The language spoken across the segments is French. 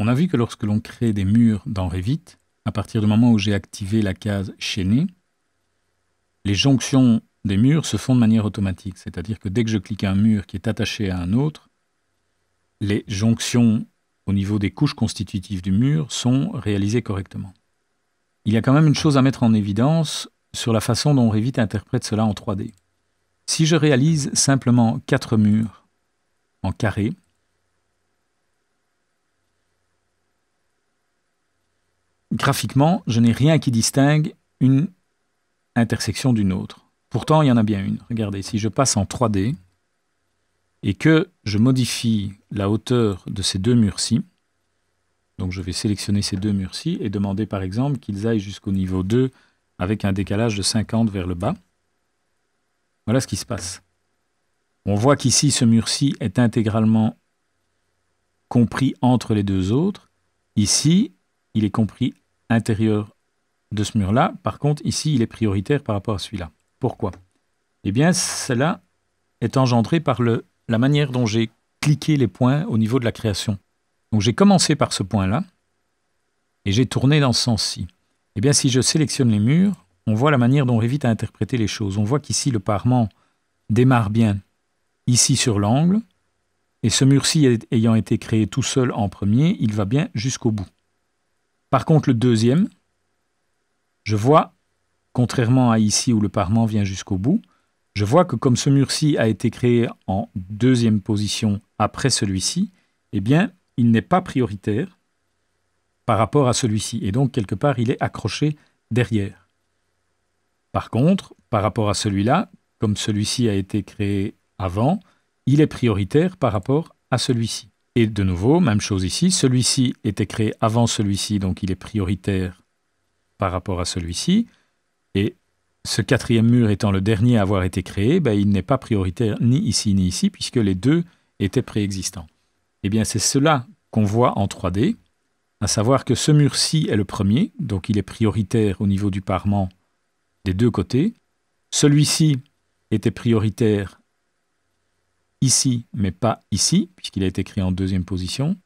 On a vu que lorsque l'on crée des murs dans Revit, à partir du moment où j'ai activé la case chaîner, les jonctions des murs se font de manière automatique. C'est-à-dire que dès que je clique un mur qui est attaché à un autre, les jonctions au niveau des couches constitutives du mur sont réalisées correctement. Il y a quand même une chose à mettre en évidence sur la façon dont Revit interprète cela en 3D. Si je réalise simplement 4 murs en carré, graphiquement, je n'ai rien qui distingue une intersection d'une autre. Pourtant, il y en a bien une. Regardez, si je passe en 3D et que je modifie la hauteur de ces deux murs-ci, donc je vais sélectionner ces deux murs-ci et demander par exemple qu'ils aillent jusqu'au niveau 2 avec un décalage de 50 vers le bas. Voilà ce qui se passe. On voit qu'ici, ce mur-ci est intégralement compris entre les deux autres. Ici, il est compris intérieur de ce mur-là. Par contre, ici, il est prioritaire par rapport à celui-là. Pourquoi? Eh bien, cela est engendré par la manière dont j'ai cliqué les points au niveau de la création. Donc, j'ai commencé par ce point-là et j'ai tourné dans ce sens-ci. Eh bien, si je sélectionne les murs, on voit la manière dont Revit a interprété les choses. On voit qu'ici, le parement démarre bien ici sur l'angle, et ce mur-ci ayant été créé tout seul en premier, il va bien jusqu'au bout. Par contre, le deuxième, je vois, contrairement à ici où le parement vient jusqu'au bout, je vois que comme ce mur-ci a été créé en deuxième position après celui-ci, eh bien, il n'est pas prioritaire par rapport à celui-ci. Et donc, quelque part, il est accroché derrière. Par contre, par rapport à celui-là, comme celui-ci a été créé avant, il est prioritaire par rapport à celui-ci. Et de nouveau, même chose ici, celui-ci était créé avant celui-ci, donc il est prioritaire par rapport à celui-ci. Et ce quatrième mur étant le dernier à avoir été créé, ben, il n'est pas prioritaire ni ici, puisque les deux étaient préexistants. Eh bien, c'est cela qu'on voit en 3D, à savoir que ce mur-ci est le premier, donc il est prioritaire au niveau du parement des deux côtés. Celui-ci était prioritaire ici, mais pas ici, puisqu'il a été créé en deuxième position.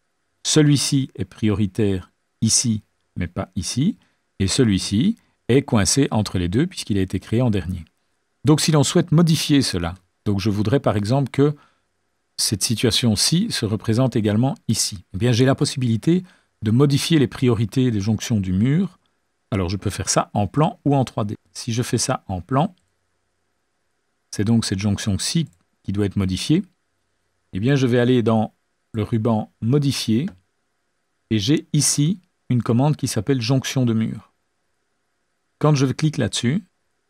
Celui-ci est prioritaire ici, mais pas ici. Et celui-ci est coincé entre les deux, puisqu'il a été créé en dernier. Donc si l'on souhaite modifier cela, donc je voudrais par exemple que cette situation-ci se représente également ici. Eh bien, j'ai la possibilité de modifier les priorités des jonctions du mur. Alors je peux faire ça en plan ou en 3D. Si je fais ça en plan, c'est donc cette jonction-ci qui doit être modifiée. Eh bien, je vais aller dans le ruban « Modifier » et j'ai ici une commande qui s'appelle « Jonction de mur ». Quand je clique là-dessus,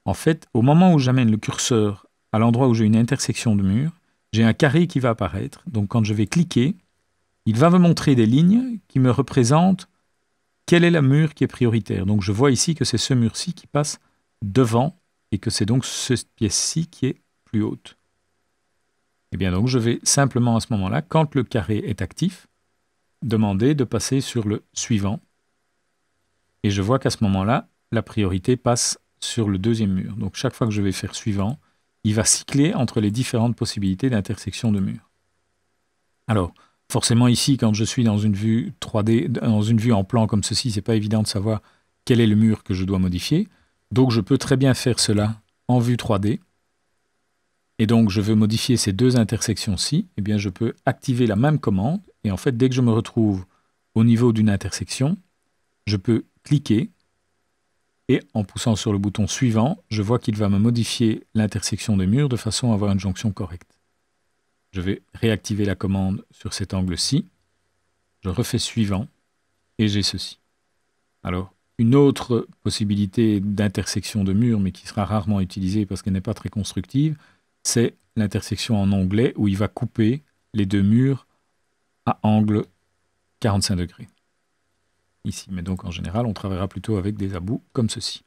en fait, au moment où j'amène le curseur à l'endroit où j'ai une intersection de mur, j'ai un carré qui va apparaître. Donc, quand je vais cliquer, il va me montrer des lignes qui me représentent quel est le mur qui est prioritaire. Donc, je vois ici que c'est ce mur-ci qui passe devant et que c'est donc cette pièce-ci qui est plus haute. Et bien donc, je vais simplement à ce moment-là, quand le carré est actif, demander de passer sur le suivant. Et je vois qu'à ce moment-là, la priorité passe sur le deuxième mur. Donc chaque fois que je vais faire suivant, il va cycler entre les différentes possibilités d'intersection de murs. Alors, forcément ici, quand je suis dans une vue 3D, dans une vue en plan comme ceci, c'est pas évident de savoir quel est le mur que je dois modifier. Donc je peux très bien faire cela en vue 3D. Et donc, je veux modifier ces deux intersections-ci, eh bien, je peux activer la même commande. Et en fait, dès que je me retrouve au niveau d'une intersection, je peux cliquer. Et en poussant sur le bouton suivant, je vois qu'il va me modifier l'intersection des murs de façon à avoir une jonction correcte. Je vais réactiver la commande sur cet angle-ci. Je refais suivant. Et j'ai ceci. Alors, une autre possibilité d'intersection de murs, mais qui sera rarement utilisée parce qu'elle n'est pas très constructive, c'est l'intersection en onglet où il va couper les deux murs à angle 45 degrés. Ici, mais donc en général, on travaillera plutôt avec des abouts comme ceci.